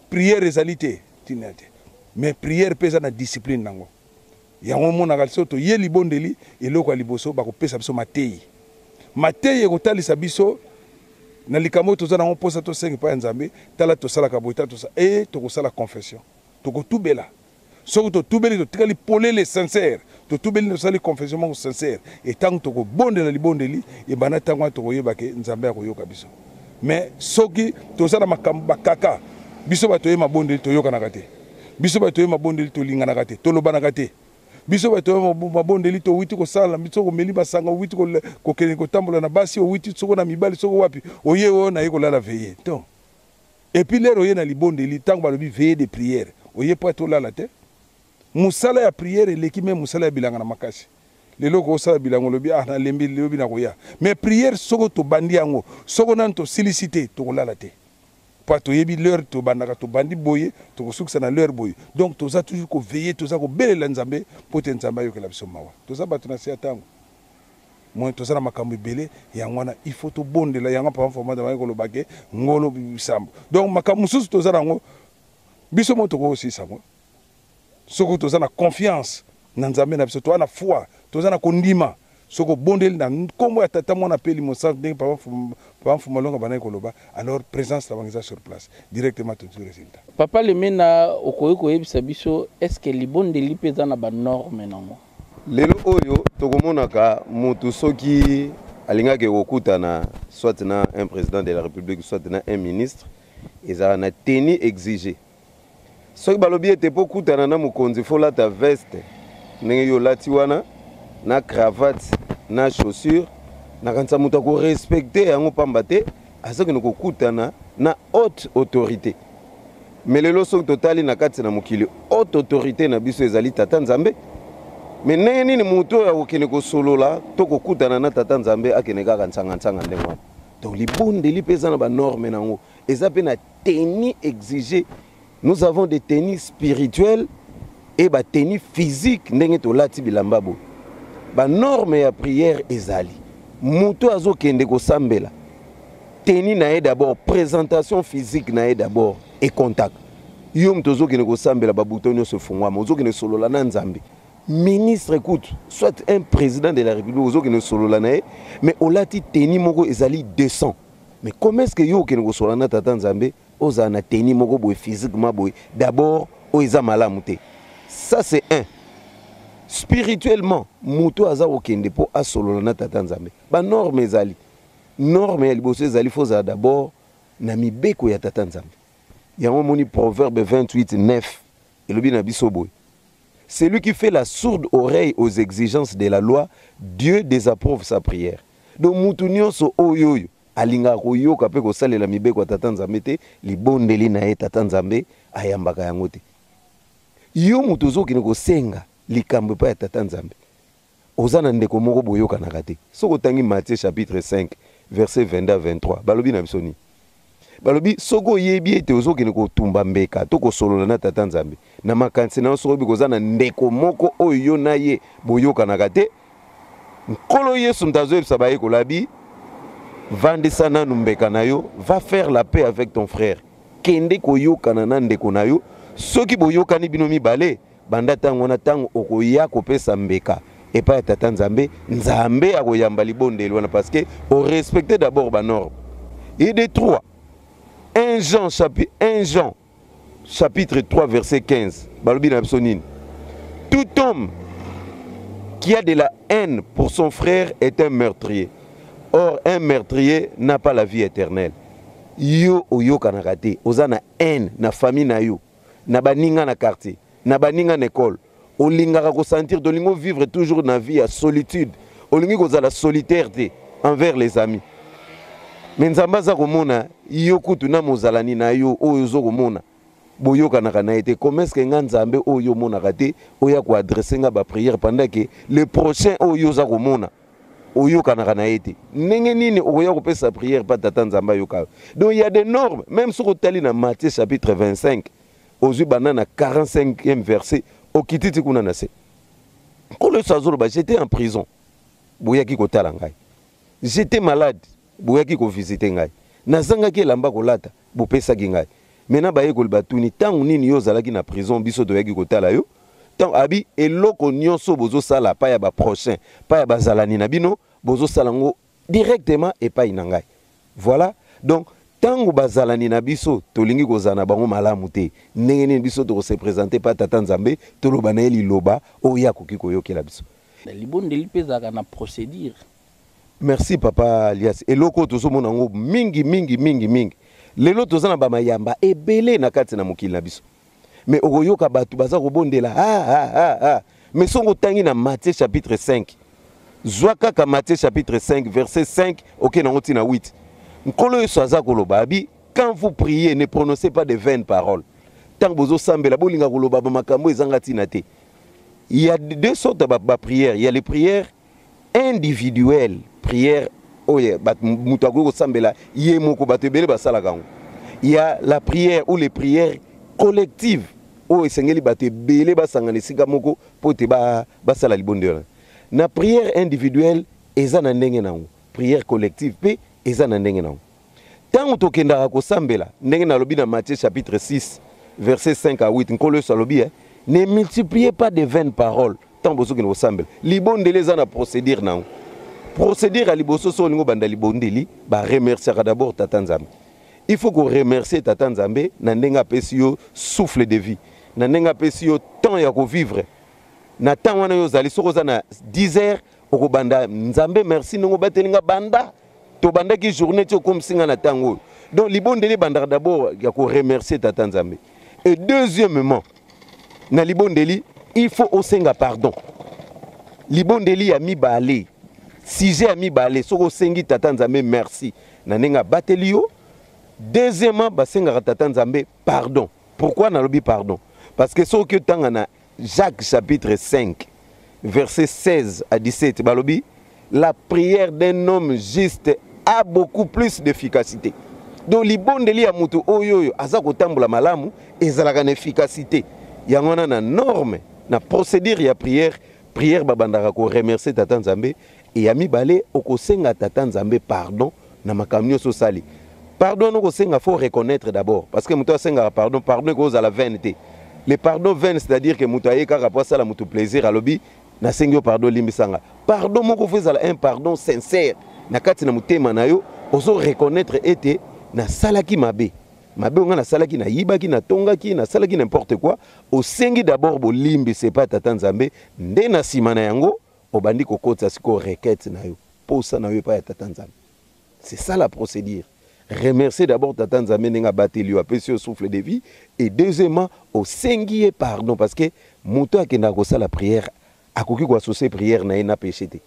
Prière est alliée tinate. Mais prière pesa na discipline nango. Yango mona kalso to ye libondeli et loko liboso ba ko pesa biso matei. Matei e kotalisa biso na likamo tozana ngo posa to 5 pa nzambe tala to sala ka boita to sa et to ko sala confession to ko tubela so to tubeli to tikali polele sincère to tubeli no sala confession mo sincère et tant to ko bonde na libondeli e bana tango to ko yeba ke nzambe ko yoka biso mais soki to sala makamba kaka biso ba to yema bondeli to yoka na kate biso ba to yema bondeli to linga na kate to loba na kate biso ba to mabondeli to witi ko sala biso ko meli basanga witi ko kene ko tambola na basi o witi soko na mibali soko wapi oye o na yeko la veiller donc et puis lero ye na libondeli tango ba lobi veiller de prière oye pas to la te musala ya prière leki même musala ya bilanga na makasi lelo ko sala bilango lobi na lembi lobi na koya mais prière soko to bandi yango soko nan to silicité to la te pas to yebi l'heure to bandaka to bandi boye to ko suksa na l'heure boye donc to za toujours ko veiller to za ko belela nzambe pote nzamba yo kala biso mawa to za batuna se atango moi to za na makambo belé ya ngwana il faut to bondela yanga pa format de ko lobake ngolo bisambo donc makambo susu to za nango biso mo to ko aussi sango soko to za na confiance na nzambe na biso to na foi to za na kondima soko bondel na kombo ya tata mona peli mo sa ndenge papa fumalonga bana koloba alors présence la bangiza sur place directement tout résultat papa le mena okoyiko yebisa biso est-ce que libondeli peza na ba norme nango lelo oyo tokomonaka mutu soki alingaki kokutana soit na un président de la république soit na un ministre ezala na tenue exigée soki balobi ete po kutana na mokonzi folata veste ndenge yo lati wana na cravate na chaussure nakanisa moto ko respecter yango pamba te azaki no kokutana na haute autorité. Mais lelo so totali na kati na mokili haute autorité na biso ezali tata Nzambe. Mais ndenge nini moto ya kokende kosolola to kokutana na tata Nzambe akene kaka ntsanga ndenge wana. Donc libondeli pesa na ba norme nango eza pe na tenue exigée. Nous avons des tenues spirituelles et ba tenue physique ndenge to lati bilamba bo. Ba norme ya prière ezali. Moto azo kende ko sambela. Tenue na d'abord, présentation physique na d'abord et contact. Yom tozo kende ko sambela ba boutonyo se fongwa mozo kende solola na Nzambe. Ministre écoute, soit un président de la République ozo kende solola na mais olati tenue moko ezali 200. Mais comment est-ce que yo kende ko solola na tata Nzambe oza na tenue moko boy physiquement boy d'abord o eza malamu te. Ça c'est un. Spirituellement, moto aza okende po asolola na tata Nzambe. Ba norme ezali. Norme ya liboso ezali foza d'abord na mibeko ya tata Nzambe. Yango moni proverbe 28:9 elobi na biso boy. Celui qui fait la sourde oreille aux exigences de la loi, Dieu désapprouve sa prière. Donc mutu nyonso oyo alinga koyoka pe kosalela mibeko ya tata Nzambe te libondeli na ye tata Nzambe ayambaka yango te. Yo mutu ozokende kosenga likambo pa ya tata Nzambe ozana ndeko moko boyoka na kate soko tangi Matthieu chapitre 5 verset 22 à 23 balobi na bisoni balobi soko yebi ete ozokende kotumba mbeka to kosolola na tata Nzambe na makanisi na soko bikozana ndeko moko oyo na ye boyoka na kate nkolo Yesu mtazoyebisa baye kolabi vandisa nanu mbeka na yo va faire la paix avec ton frère kende koyoka na ndeko na yo soki boyokani bino mibale banda tango na tango okoya kopesa mbeka epa ya tata Nzambe Nzambe akoyamba libondeli wana parce que on respecte d'abord ba norme. Et de 3 1 Jean chapitre 3 verset 15 balobi na biso nini tout homme qui a de la haine pour son frère est un meurtrier. Or un meurtrier n'a pas la vie éternelle. Yo oyoka na kate ozana haine na famille na yo na baninga na quartier na baninga na école olingaka ko sentir dolingo vivre toujours na vie à solitude olingi kozala solitaire te envers les amis. Mais Nzambe za komona yo kutu na mozalani na yo oyo zo komona boyoka na kana ete comment est-ce que Nzambe oyo mona kate oya ko adresser nga ba prière pendant que le prochain oyo za komona oyoka na kana ete ndenge nini oya ko pesa prière pa tata Nzambe yoka. Donc il y a des normes même sur tali na Matthieu chapitre 25 aux banana 45e verset au kititi kuna na se kolo sazolo ba j'étais en prison boyaki ko tala ngai j'étais malade boyaki ko visiter ngai nazanga ki lamba ko lata bo pesa ki ngai mena ba yekol batuni tangu nini yo zalaki na prison biso to yaki ko tala yo tant abi eloko nyonso bozo sala pa ya ba prochain pa ya bazalani na bino bozo sala ngo directement et pas inangai. Voilà donc tango bazalani na biso tolingi kozana bango malamu te ndenge nini biso to se présenter pa tata Nzambe to loba na liloba oya koki koyokela biso libondeli pezaka na procédure. Merci papa Alias eloko tozomona ngo mingi lelo tozana ba mayamba ebele na kati na mokili na biso mais okoyoka batu baza kobondela mais songo tangi na Matthieu chapitre 5 zwaka ka Matthieu chapitre 5 verset 5 ok na ngoti na 8 nkolo yesu aza koloba abi quand vous priez ne prononcez pas de vaines paroles tant bozo sambela bolinga koloba ba makambo ezanga tina te. Il y a deux sortes de prières. Il y a les prières individuelles, prières il y a la prière ou les prières collectives. La prière individuelle eza na ndenge nango, prière collective pe eza na ndenge nango. Tango tokendaka ko sambela ndenge na lobi na Matthieu chapitre 6 verset 5 à 8 nkolo salobi ne multipliez pas de vaines paroles tant bozo ke no sambela. Libondeli eza na procédure nango. Procédure à liboso so lingo banda libondeli ba remercier d'abord Tata Nzambe. Il faut qu'on remercie Tata Nzambe na ndenga pesi yo souffle de vie. Na ndenga pesi yo temps ya ko vivre. Na temps wana yo zali soko za na 10 heures oko banda Nzambe merci ngo batelinga banda to banda ki journée to comme singa na tango. Donc libondeli banda d'abord ya ko remercier Tata Nzambe. Et deuxièmement na libondeli il faut osenga pardon. Libondeli a mi balé. sujet ami balé soko sengi tata nzambe merci na nenga batelio. Deuxièmement basenga tata nzambe pardon. Pourquoi na lobi pardon? Parce que ce que tangana Jacques chapitre 5 verset 16 à 17 balobi la prière d'un homme juste a beaucoup plus d'efficacité. Donc libondeli ya mutu oyo aza kotambola malamu ezalaka na efficacité. Yangona na norme na procédure ya prière babandaka ko remercier tata nzambe et yami balé okosenga tata nzambe pardon na makamyo so sali. Pardon no kosenga faut reconnaître d'abord parce que mutu asenga pardon cause à la vanité. Le pardon vain c'est-à-dire que mutu ayeka rapport ça la mutu plaisir à lobi na sengyo pardon limbisanga. Pardon moko fezala un pardon sincère na kati na mutema na yo ozo reconnaître ete na salaki mabe. Mabe on a salaki na yibaki na tongaki na salaki n'importe quoi. Au sengi d'abord bo limbi c'est pas tata nzambe nde na simana yango obandi kokota siko requête na yo. Posa na yo pa tata nzambe. C'est ça la procédure. Remercier d'abord tata nzambe nenga bateli apesi au souffle de vie et deuxièmement au sengi et pardon parce que muto akenda ko sala prière akoki ko associer prière na ina péché te.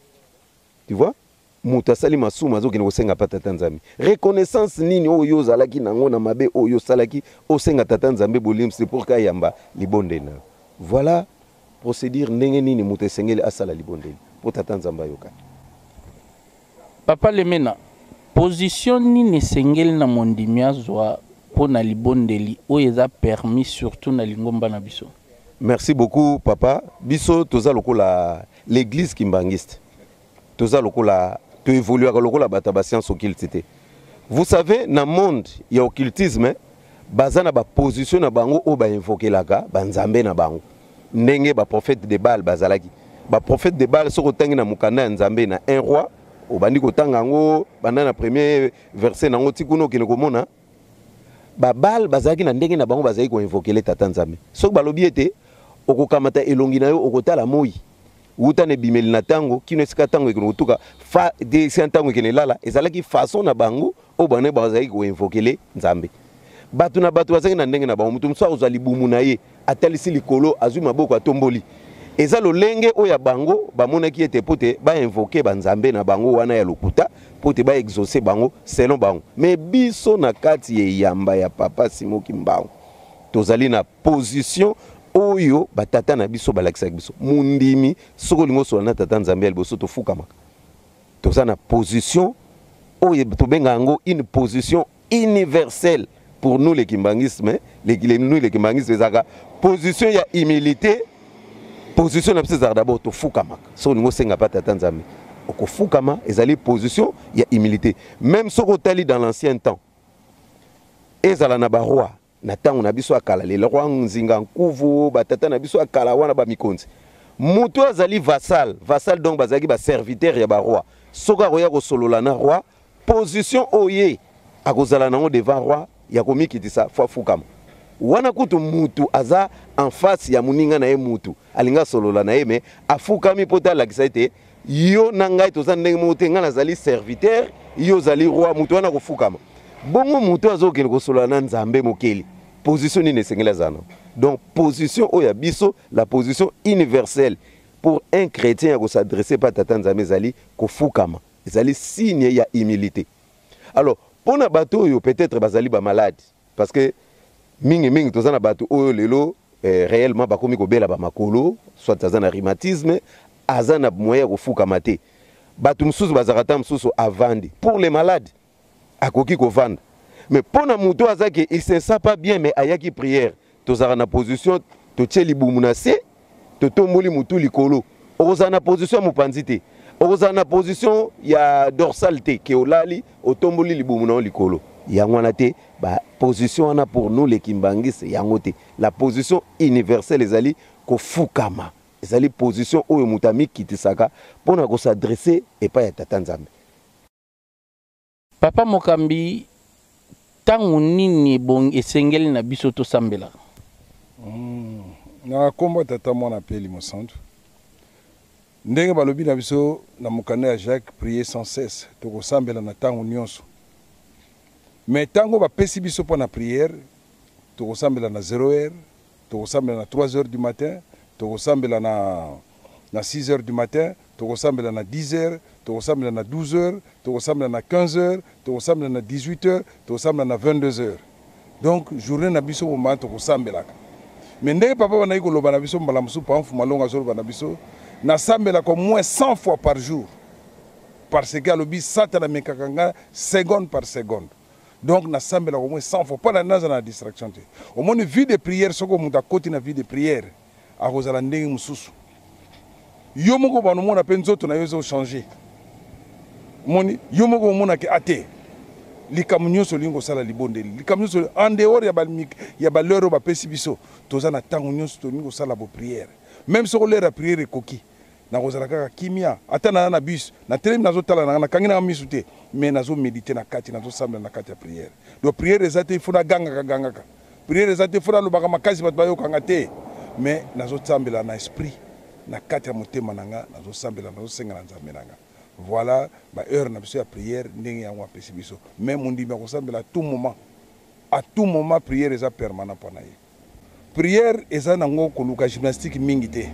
Tu vois? Muta sali masuma zo kene kosenga pa tata nzambe. Reconnaissance nini oyo zalaki nango na mabe oyo salaki osenga tata nzambe bolim c'est pour kayamba libondena. Voilà procédure ndenge nini muta sengeli asala libondeli pour tata nzambe yoka. Papa Lemena, position nini sengeli na mondimia zwa pona libondeli oyo permis surtout na lingomba na biso. Merci beaucoup papa. Biso toza lokola l'église kimbangiste. Toza lokola to évoluer à lokola bataba science occultité. Vous savez dans le monde il y a occultisme bazana ba position na bango o ba invoquer laka banzambe na bango. Ndenge ba prophète de Baal bazalaki. Ba prophète de Baal soko tangi na mukanda nzambe na un roi o bandi ko tanga ngo banda na premier verset nango tikuno kene komona ba Baal bazalaki na ndenge na bango bazali ko invoquer le tata nzambe. Soko balobi ete okokamata elongi na yo okotala moi. Uta ne bimeli na tango kino esika tango ekino tuka fa de tango ekene lala ezalaki façon na bango o bane bazali ko invokele nzambe batu na batu bazali na ndenge na bango mutu mso ozali bumu na ye atalisi likolo azwi maboko atomboli eza lolenge o ya bango bamonaki ete pote ba invoquer ba nzambe na bango wana ya lokuta pote ba exaucer bango selon bango mais biso na kati ye yamba ya papa Simoki Mbangu tozali na position oyo batata na biso balakisa biso mundimi soko lingo so na tata nzambe ya liboso tofukama toza na position oyo tobenga yango une position universelle pour nous les kimbangisme les kimbangisme ezaka position ya humilité position na biso d'abord tofukama soko lingo senga pa tata nzambe okofukama ezali position ya humilité même soko tali dans l'ancien temps ezala na ba roi na tango na biso akala le roi nzinga nkuvu batata na biso akala wana ba mikonzi mutu azali vassal donc bazaki ba serviteur ya ba roi soka roya ko solola na roi position oye akozala nango devant roi ya komikitisa fa fukama wana kutu mutu aza en face ya muninga na ye mutu alinga solola na ye me afukami pota la kisaite yo na ngai toza ndenge mote ngana zali serviteur yo zali roi mutu wana ko fukama bongo mutu azokende kosolola na nzambe mokeli position ni nesengela zana donc position oya biso la position universelle pour un chrétien ko s'adresser pas tata nzambe zali kofukama zali signe ya humilité alors pona bato yo peut-être bazali ba malade parce que mingi tozana bato oyo lelo réellement bakomi ko bela ba makolo soit tazana rhumatisme azana moyen kofukama te bato msusu bazakata msusu avandi pour les malades akoki ko vendre mais pona muto azaki il se sent pas bien mais ayaki prière tozara na position to tcheli bumunase to tomboli mutu likolo oza na position mopanzi te oza na position ya dorsalité ke olali otomboli libumuna likolo yangwana te ba position wana pour nous les kimbangis yangote la position universelle ezali ko fukama ezali position oyo mutami kitisaka pona ko s'adresser et pas ya tata nzambe. Papa Mokambi tangu nini bon esengeli na biso to sambela na kombo tata mwana peli mosantu ndenge balobi na biso na mokanda ya Jacques prier sans cesse to sambela na tangu nyonso mais tango bapesi biso po na prière to sambela na 0h to sambela na 3h du matin to sambela na na 6 heures du matin, tokosambela na 10 heures, tokosambela na 12 heures, tokosambela na 15 heures, tokosambela na 18 heures, tokosambela na 22 heures. Donc journée na biso moment tokosambelaka. Mais ndenge papa wana koloba na biso mbala musu pa mfu malonga zolo na biso na sambela au moins 100 fois par jour. Parce que alobi satana mekakanga seconde par seconde. Donc na sambela au moins 100 fois pas na na distraction. Au moins vie de prière soko muta koti na vie de prière a kozala ndenge mususu. Yo moko bano mona pe nzoto na yozo changer. Moni yo moko mona ke ate. Likamunyo solingo sala libondeli. Likamunyo sol en dehors ya ba lero ba pesi biso. Toza na tango nyonso tolingo sala bo prière. Même si on la prière koki. Na kozala kaka kimia. Ata na bus. Na telemi nazo tala na kangina na misute. Mais nazo méditer na kati nazo sambela na kati ya prière. Donc prière ezate ifuna ganga. Prière ezate ifuna lobaka makasi bat bayo kanga te. Mais nazo sambela na esprit. Na kati ya motema nanga nazo sambela nazo senga na nzambe nanga. Voilà ba heure na biso ya prière ndenge yango apesi biso. Même on dit ba kosambela à tout moment prière eza permanent pona ye. Prière eza nango koluka gymnastique mingi te.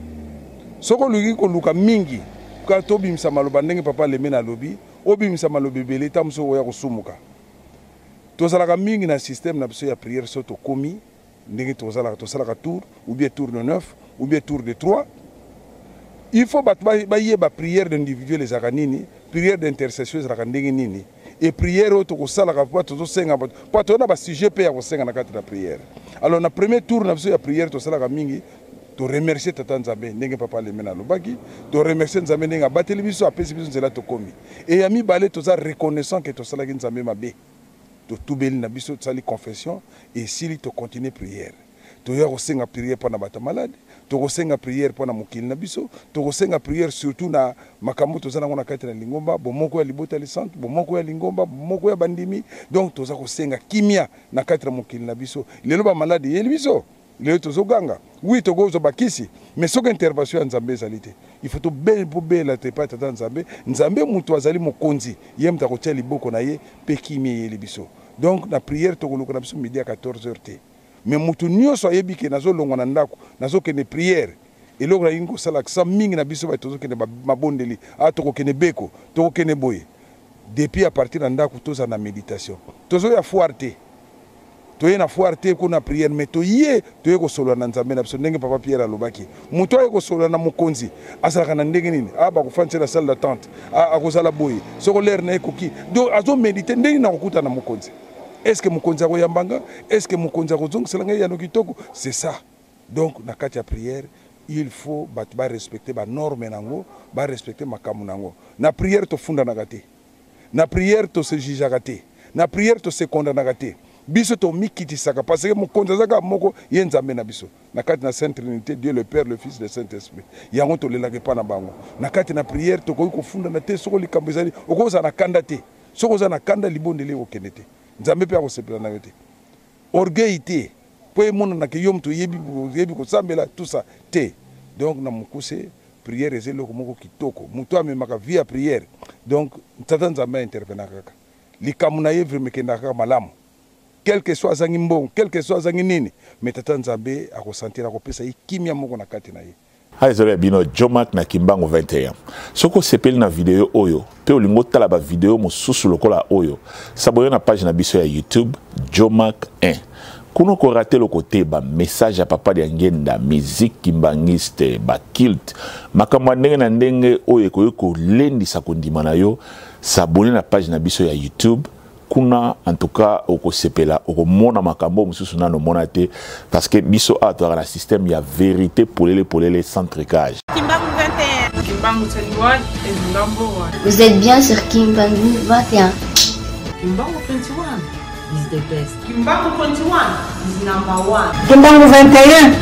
Soko luki koluka mingi ka tobimisa maloba ndenge papa leme na lobi obimisa maloba belé tamso oya kosumuka. Tozalaka mingi na système na biso ya prière soto komi ndenge tozalaka tour ou bien tour de 9 ou bien tour de 3. Il faut ba prière d'individuel les akanini, prière d'intercession les akandenge nini et prière auto ko sala ka to senga pa to na ba sujet pe ya ko senga na kati na prière. Alors na premier tour na biso ya prière to sala ka mingi to remercier tata Nzambe ndenge papa le mena lobaki, to remercier Nzambe ndenge bateli biso apesi biso nzela to komi. Et ami balé to za reconnaissant que to sala ki Nzambe mabe. To tubeli na biso sali confession et s'il to continuer prière. To ya ko senga prière pour na bata malade. Tokosenga prière pour na mokili na biso, tokosenga prière surtout na makambo tozana ngona kati na lingomba, bomoko ya libota le centre, bomoko ya lingomba, bomoko ya bandimi. Donc toza kosenga kimia na kati na mokili na biso. Lelo ba malade yeli biso. Lelo tozoganga. Oui togozo bakisi, mais soka intervention ya Nzambe ezalite. Il faut to bela te pa tata Nzambe, Nzambe mutu azali mokonzi, yem ta kotia liboko na ye pe kimia yeli biso. Donc na prière tokoluka na biso midi à 14h te. Mais mutu nyonso ayebi ke nazo longo na ndako nazo kene prière eloko na ingo sala sa mingi na biso ba tozo kene mabondeli a toko kene beko toko kene boye depuis à partir na ndako toza na méditation tozo ya fuarte toye na fuarte ko na prière mais toye ko solo na Nzambe na biso ndenge papa Pierre alobaki mutu aye ko solo na mokonzi asala na ndenge nini ba ko fanse la salle d'attente ko sala boye soko l'air na ekoki donc azo méditer ndenge na kokuta na mokonzi. Est-ce que Moukonza Yambanga? Est-ce que Moukonza Zong Selanga? C'est ça. Donc, dans la prière, il faut respecter les normes, respecter ma kamunango. Na prière, to funda nagate. Na prière, to se jijagate. Na prière, to se condamnagate. Biso to mikiti saka. Parce que Moukonza Zaga moko yenzame na biso. Na kati na Sainte Trinité, Dieu le Père, le Fils, le Saint-Esprit. Yango to lelake pa na bango. Na kati na prière, to ko funda na te soko likambezali. Okoza na kanda te. Soko za na kanda libondele okenete. Nzambe pe akosepela na yote. Orgueil te. Po emona na ke yom to yebi ko sambela tout ça te. Donc na mukuse prière ezelo ko moko kitoko. Muto amemaka via prière. Donc tata Nzambe intervenir kaka. Likamuna ye vraiment kenda kaka malamu. Quel que soit zangi mbong, quel que soit zangi nini, mais tata Nzambe akosantira ko pesa ikimia moko na kati na ye. Aizole bino Jomak na Kimbangu 21. Soko sepeli na video oyo, pe olingo tala ba video mosusu lokola oyo. Saboyo na page na biso ya YouTube Jomak 1. Kuno ko rater le côté ba message à papa de ngenda, musique kimbangiste, ba kilt. Makambo ndenge na ndenge oyo ko lendi sa kondima na yo, s'abonner na page na biso ya YouTube. Kuna en tout cas oko sepela oko mona makambo mususu nano monate parce que biso a to na système ya vérité pour les sans tricage. Kimbangu 21, Kimbangu 21 is number 1. Vous êtes bien sur Kimbangu 21. Kimbangu 21 is the best. Kimbangu 21 is number 1. Kimbangu 21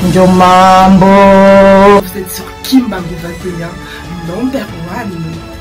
ndio mambo. Vous êtes sur Kimbangu 21 number 1.